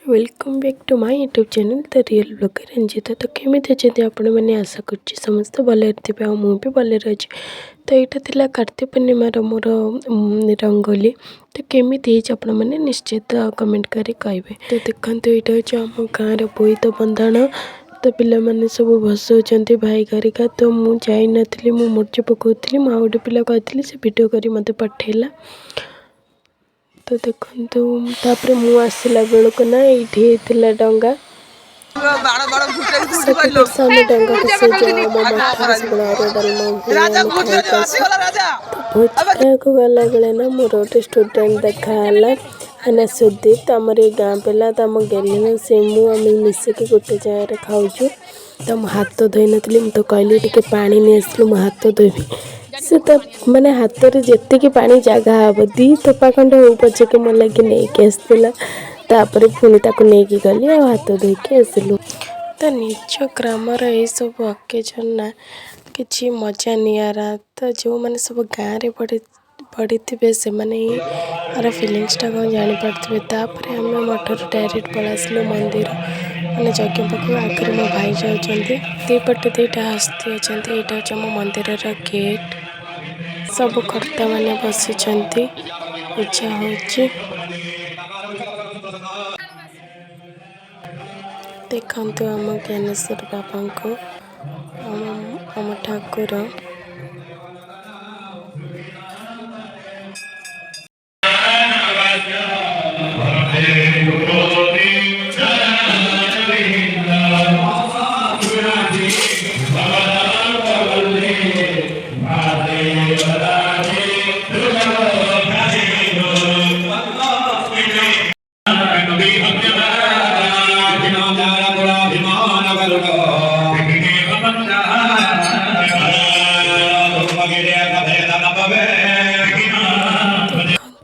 Welcome back to my YouTube channel the real blogger Ranjita. तो केमिति अच्छे आपण मैंने आशा कर समस्त भले थे मुझे भले अच्छी। तो यहाँ थी कार्तिक पूर्णिमार मोर रंगोली। तो केमिति आपण मैंने निश्चित कमेंट करी कहे। तो देखते यहाँ हूँ आम गाँव बोईत बंधाण। तो पिलाने सब भसौं भाई गारिका। तो मुझे जाइनी मुर्ज पकाऊली मुझे गोटे पिला कहती से भिड कर मत पठेला। तो देखो तापर मु आसला बेलू ना ये डंगा सामने डंगा बसे जाओ मो मठर सब डालमा हुए तो भोज खाया गला बेले ना मोर गोटे स्टूडेंट देखाला ना सुदीप। आम गाँ पिला तो आम गेली से मुझे मिसिकी गोटे जगह खाऊ। तो मो हाथ धोई नी तो कहली टे पा नहीं आसलु मो हाथ धोबी से तो मैंने हाथ में जी पानी जगह हम दी थोपा खंड हो पचे कि मो लगे नहीं आसला। तापर पुणी ताक नहीं गली आ हाथ धोईकी आसलु। तो निज ग्रामर ये सब अकेजन ना कि मजा निरा। तो जो मैंने सब गाँव में पढ़ी थे से यार फिलिंग्सटा कौन जापारे। तापर आम मठर डायरेक्ट पलू मंदिर मैंने यज्ञ पाक आगे मो भाई जाऊँच दीपटे दीटा हस्ती अच्छा। यहाँ हूँ मो मंदिर गेट सब कर्ता मैंने बसी पूजा हो। देखते आम ज्ञानेश्वर बाबा को आम ठाकुर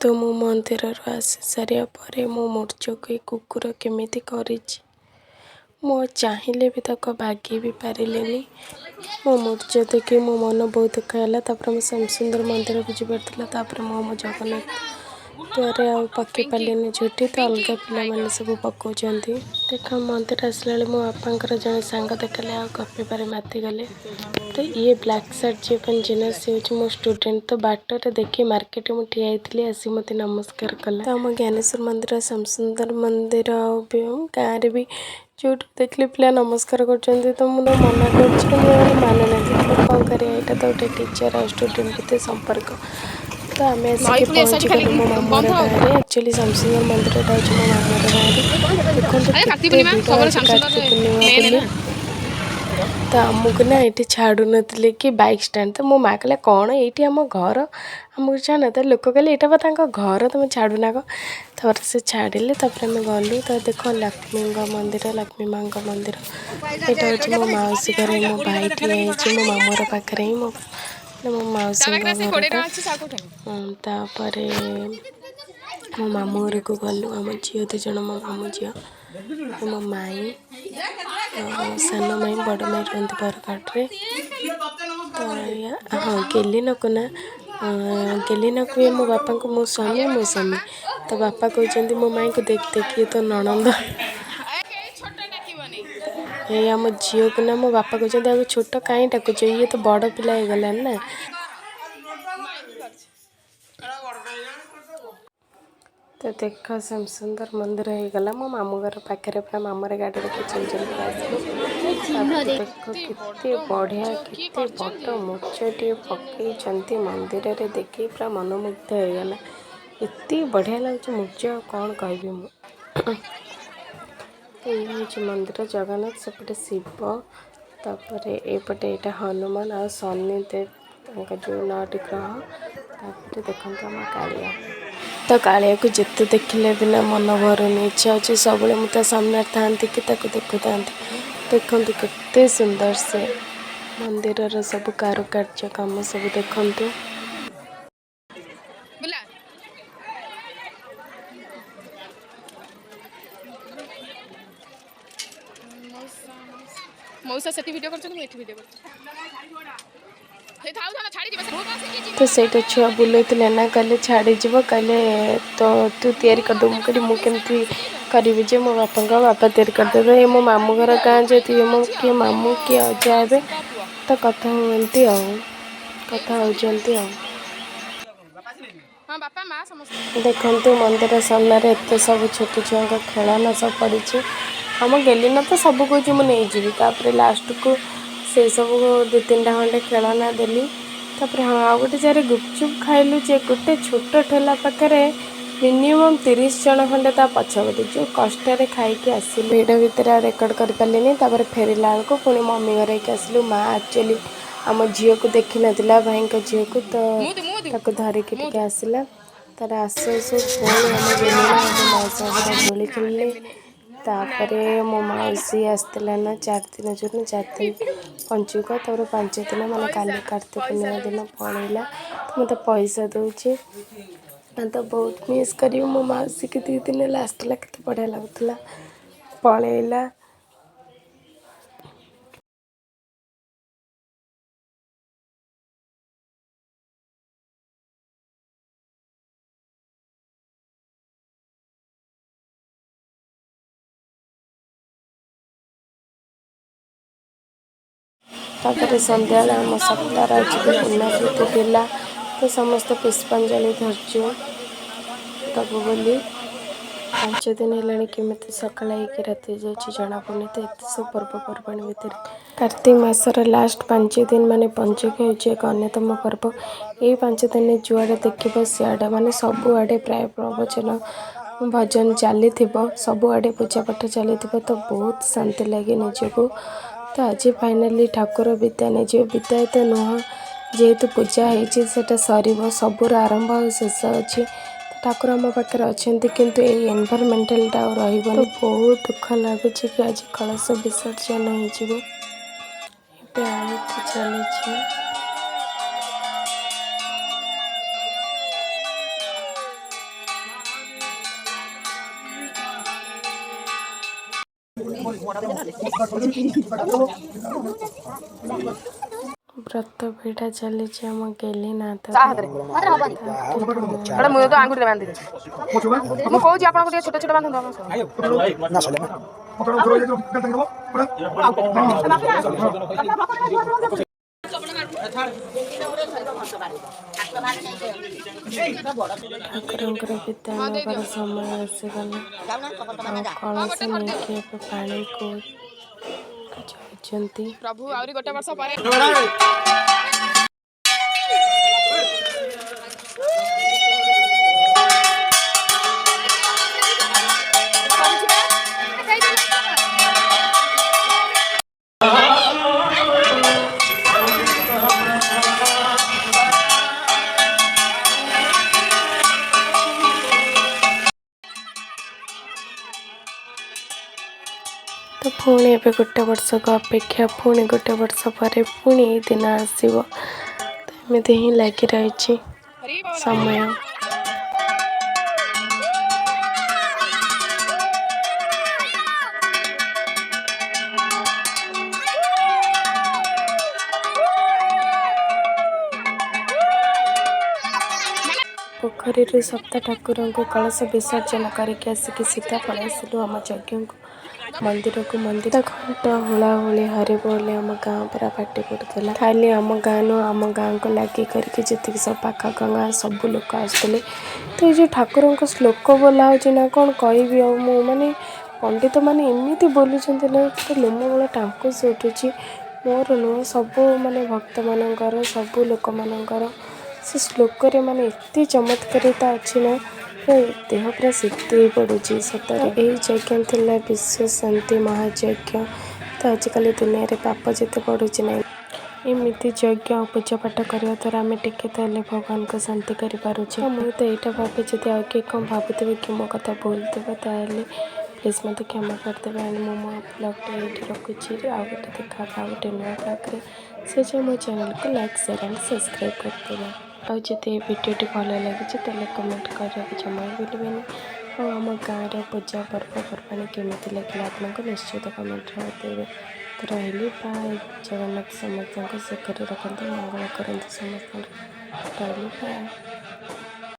तो मो मंदिर आसी सारा पर मो मूर्ज को कुकुर केमिति करी मो चाहिए भी तक भागी भी पारे। मो मूर्ज देखी मो मन बहुत दुख है। मो श्याम सुंदर मंदिर बुझी पार्था मो जगन्नाथ द्वारे आ पकई पारे झुटी। तो अलग पिला सब पकाउं देख मंदिर आसला मो बापा जन सांग देखले आ गपी पारे माति गले। तो ये ब्लैक सार्ट जी पंजीना सी हूँ मो स्टूडेंट। तो बाटर देखी मार्केट में ठिया आसी मत नमस्कार कला। तो आम ज्ञानेश्वर मंदिर श्याम सुंदर मंदिर गाँव भी जो देखली पिला नमस्कार कर। तो मुझे मना कर माने ना कौन कर तो गोटे टीचर और स्टूडेंट भितर संपर्क। तो आम आसिक पहुँची गलु मो मामूर गाँव में। एक्चुअली श्याम सुंदर मंदिर हूँ मो मामूर गाँव में। देखते कार्तिक पूर्णिमा तो आमको ना ये छाड़ू नी कि बाइक स्टैंड। तो मो माँ कहला कौन ये आम घर आमको छाड़ तो लोक कहले यहाँ घर तुम छाड़ू ना कौन। से छाड़े तापर आम गलु। तो देख लक्ष्मी मंदिर लक्ष्मी माँ मंदिर यहाँ हूँ मो मौसी घर मो भाई ठिया मो मामूर पाखे ही मो मौसी तापर मो मामू घर को गलु। आम झील दु जन मो मामू झील मो माई सान माई बड़ माई रुहती बरगढ़। तो हाँ गेली नकु ना गेली नकु मो बापा को मो स्वामी। तो बापा कहते मो माई को देख देखिए तो ननंद ये आम झील को ना मो बापा कहते आगे छोट कहीं डाकुच ये तो बड़ पिला हो गलानी ना। तो देख श्याम सुंदर मंदिर हो गला मो मामू घर पाखे पूरा मामूर गाड़ी चल देख केते बढ़िया केते बड़ मूर्जटे पकई मंदिर रे देखी पूरा मनमुग्ध हो गला। एत बढ़िया लगे मूर्ज कौन कहबी मु। तो ये हूँ मंदिर जगन्नाथ सेपटे शिव तापर एपटे यहाँ हनुमान आ शनिदेव जो 9टी ग्रह। तापर देखते आम कालिया। तो कालिया को जिते देखिले बिना मन भरुनी इच्छा अच्छे सब मुझे सामने था कि देखु था। देखु केते सुंदर से मंदिर सब कारुकार्य काम सब देखु। मौसा से वीडियो वीडियो तो सहीटा छुआ बुले ना कहले छाड़ी जीव कहले तो तू तैयारी करदे मुझे मुझे କରିବି ଯେ ମୋ ବାପାଙ୍କ ବାପା ତିଆରି କରିଦେବେ। ଏ ମୋ ମାମୁଁ ଘର ଗାଁ ଯଦି ମୋ କିଏ ମାମୁଁ କିଏ ଅଜା ହେବେ ତ କଥା ହୁଅନ୍ତି ଆଉ କଥା ହେଉଛନ୍ତି ଆଉ। ଦେଖନ୍ତୁ ମନ୍ଦିର ସାମ୍ନାରେ ଏତେ ସବୁ ଛୋଟ ଛୁଆଙ୍କ ଖେଳନା ସବୁ ପଡ଼ିଛି। ଆମ ଗେଲିନା ତ ସବୁ କହୁଛି ମୁଁ ନେଇଯିବି, ତାପରେ ଲାଷ୍ଟକୁ ସେସବୁ 2-3ଟା ଖଣ୍ଡେ ଖେଳନା ଦେଲି। ତାପରେ ହଁ ଆଉ ଗୋଟେ ଜାଗାରେ ଗୁପଚୁପ୍ ଖାଇଲୁ ଯେ ଗୋଟେ ଛୋଟ ଠେଲା ପାଖରେ ମିନିମମ୍ 30 ଜଣ ଖଣ୍ଡେ ତା ପଛପଟେ ଯେଉଁ କଷ୍ଟରେ ଖାଇକି ଆସିଲୁ। ଭିଡ଼ ଭିତରେ ଆଉ ରେକର୍ଡ଼ କରିପାରିଲିନି। ତାପରେ ଫେରିଲା ବେଳକୁ ପୁଣି ମମି ଘର ହେଇକି ଆସିଲୁ। ମାଆ ଆକ୍ଚୁଆଲି ଆମ ଝିଅକୁ ଦେଖିନଥିଲା, ଭାଇଙ୍କ ଝିଅକୁ, ତ ତାକୁ ଧରିକି ଟିକେ ଆସିଲା। ତାର ଆସୁ ଆସୁ ପୁଣି ଆମ ଗେଲିନା ଆମ ମାଉସୀ ଘର ଦୋଳି ଖେଳିଲେ। ତାପରେ ମୋ ମାଉସୀ ଆସିଥିଲା ନା 4 ଦିନ ଯୋଉଦିନ 4 ଦିନ ପଞ୍ଚୁକ, ତାପରେ 5 ଦିନ ମାନେ କାଲି କାର୍ତ୍ତିକ ପୂର୍ଣ୍ଣିମା ଦିନ ପଳେଇଲା। ମୋତେ ପଇସା ଦେଉଛି ତ ବହୁତ ମିସ୍ କରିବି ମୋ ମାଉସୀକି। 2 ଦିନ ହେଲା ଆସିଥିଲା, କେତେ ବଢ଼ିଆ ଲାଗୁଥିଲା, ପଳେଇଲା। ତାପରେ ସନ୍ଧ୍ୟାବେଳେ ଆମ ସପ୍ତାହର ଆଜି ପୂର୍ଣ୍ଣାବୃତ୍ତି ଥିଲା, ତ ସମସ୍ତେ ପୁଷ୍ପାଞ୍ଜଳି ଧରିଛୁ ଦେବୁ ବୋଲି। 5 ଦିନ ହେଲାଣି କେମିତି ସକାଳ ହେଇକି ରାତି ଯାଉଛି ଜଣାପଡ଼ୁନି। ତ ଏତେ ସବୁ ପର୍ବପର୍ବାଣି ଭିତରେ କାର୍ତ୍ତିକ ମାସର ଲାଷ୍ଟ 5 ଦିନ ମାନେ ପଞ୍ଚୁକ ହେଉଛି ଏକ ଅନ୍ୟତମ ପର୍ବ। ଏଇ 5 ଦିନରେ ଯୁଆଡ଼େ ଦେଖିବ ସିଆଡ଼େ ମାନେ ସବୁଆଡ଼େ ପ୍ରାୟ ପ୍ରବଚନ ଭଜନ ଚାଲିଥିବ, ସବୁଆଡ଼େ ପୂଜାପାଠ ଚାଲିଥିବ, ତ ବହୁତ ଶାନ୍ତି ଲାଗେ ନିଜକୁ। ତ ଆଜି ଫାଇନାଲି ଠାକୁର ବିଦାୟ ନେଇଯିବେ। ବିଦାୟ ତ ନୁହଁ, ଯେହେତୁ ପୂଜା ହେଇଛି ସେଇଟା ସରିବ, ସବୁର ଆରମ୍ଭ ଆଉ ଶେଷ ଅଛି। ଠାକୁର ଆମ ପାଖରେ ଅଛନ୍ତି, କିନ୍ତୁ ଏଇ ଏନଭାରମେଣ୍ଟାଲଟା ଆଉ ରହିବନି। ବହୁତ ଦୁଃଖ ଲାଗୁଛି କି ଆଜି କଳସ ବିସର୍ଜନ ହେଇଯିବ। ଏବେ ଆଳତି ଚାଲିଛି। ବ୍ରତ ଭିଡ଼ା ଚାଲିଛି ଆମ ଗେଲିନାଥ। ମୁଁ କହୁଛି ଆପଣଙ୍କୁ ଟିକେ ଛୋଟ ଛୋଟ ବାନ୍ଧନ୍ତୁ। ଠାକୁରଙ୍କର ବିଦାୟ ନେବାର ସମୟ ଆସିଗଲା। ଆଉ କଳସ ନେଇକି ଏବେ ପାଣିକୁ ଯାଉଛନ୍ତି। ପ୍ରଭୁ ଆହୁରି ଗୋଟେ ବର୍ଷ ପରେ ତ ପୁଣି ଏବେ ଗୋଟେ ବର୍ଷକୁ ଅପେକ୍ଷା, ପୁଣି ଗୋଟେ ବର୍ଷ ପରେ ପୁଣି ଏଇ ଦିନ ଆସିବ। ତ ଏମିତି ହିଁ ଲାଗି ରହିଛି ସମୟ। ପୋଖରୀରୁ ସପ୍ତ ଠାକୁରଙ୍କୁ କଳସ ବିସର୍ଜନ କରିକି ଆସିକି ସିଧା ପଳାଇ ଆସିଲୁ ଆମ ଯଜ୍ଞଙ୍କୁ ମନ୍ଦିରକୁ। ମନ୍ଦିର ଘଣ୍ଟ ହୁଳାହୁଳି ହରିବୋଲ ଆମ ଗାଁ ପୁରା ପାଟି ପଡ଼ୁଥିଲା। ଖାଲି ଆମ ଗାଁ ନୁହଁ, ଆମ ଗାଁକୁ ଲାଗି କରିକି ଯେତିକି ସବୁ ପାଖ ଗାଁ ସବୁ ଲୋକ ଆସୁଥିଲେ। ତ ଏଇ ଯେଉଁ ଠାକୁରଙ୍କ ଶ୍ଲୋକ ବୋଲା ହେଉଛି ନା, କ'ଣ କହିବି ଆଉ ମୁଁ, ମାନେ ପଣ୍ଡିତ ମାନେ ଏମିତି ବୋଲୁଛନ୍ତି ନା, ଲୋମମୂଳ ଟାଙ୍କୁସି ଉଠୁଛି। ମୋର ନୁହଁ, ସବୁ ମାନେ ଭକ୍ତମାନଙ୍କର, ସବୁ ଲୋକମାନଙ୍କର ସେ ଶ୍ଲୋକରେ ମାନେ ଏତେ ଚମତ୍କାରିତା ଅଛି ନା, ଦେହ ପୁରା ଶୀତେଇ ପଡ଼ୁଛି ସତରେ। ଏହି ଯଜ୍ଞ ଥିଲା ବିଶ୍ୱ ଶାନ୍ତି ମହାଯଜ୍ଞ। ତ ଆଜିକାଲି ଦୁନିଆରେ ପାପ ଯେତେ ବଢ଼ୁଛି ନାହିଁ, ଏମିତି ଯଜ୍ଞ ପୂଜାପାଠ କରିବା ଦ୍ୱାରା ଆମେ ଟିକେ ତ ହେଲେ ଭଗବାନଙ୍କୁ ଶାନ୍ତି କରିପାରୁଛେ। ମୁଁ ତ ଏଇଟା ଭାବେ, ଯଦି ଆଉ କିଏ କ'ଣ ଭାବୁଥିବେ କି ମୋ କଥା ଭୁଲ ଥିବ ତାହେଲେ ପ୍ଲିଜ୍ ମୋତେ କ୍ଷମା କରିଦେବେ। ଆଣ୍ଡ ମୁଁ ମୋ ବ୍ଲଗ୍ଟି ଏଇଠି ରଖୁଛି। ଆଉ ଗୋଟେ ଦେଖା ଆଉ ଗୋଟେ ନୂଆ ବ୍ଲଗ୍ରେ। ସେ ଯେ ମୋ ଚ୍ୟାନେଲକୁ ଲାଇକ୍ ସେୟାର ଆଣ୍ଡ ସବସ୍କ୍ରାଇବ୍ କରିଦେବେ। ଆଉ ଯଦି ଏ ଭିଡ଼ିଓଟି ଭଲ ଲାଗିଛି ତାହେଲେ କମେଣ୍ଟ କରିବାକୁ ଜମା ଭୁଲିବେନି। ଆଉ ଆମ ଗାଁର ପୂଜା ପର୍ବପର୍ବାଣି କେମିତି ଲାଗିଲା ଆପଣଙ୍କୁ ନିଶ୍ଚିତ କମେଣ୍ଟରେ ବତେଇବେ। ତ ରହିଲି, ବାଏ। ଜଗନ୍ନାଥ ସମସ୍ତଙ୍କୁ ସୁଖରେ ରଖନ୍ତୁ, ମଙ୍ଗଳ କରନ୍ତୁ ସମସ୍ତଙ୍କର। ରହିଲି, ବାଏ।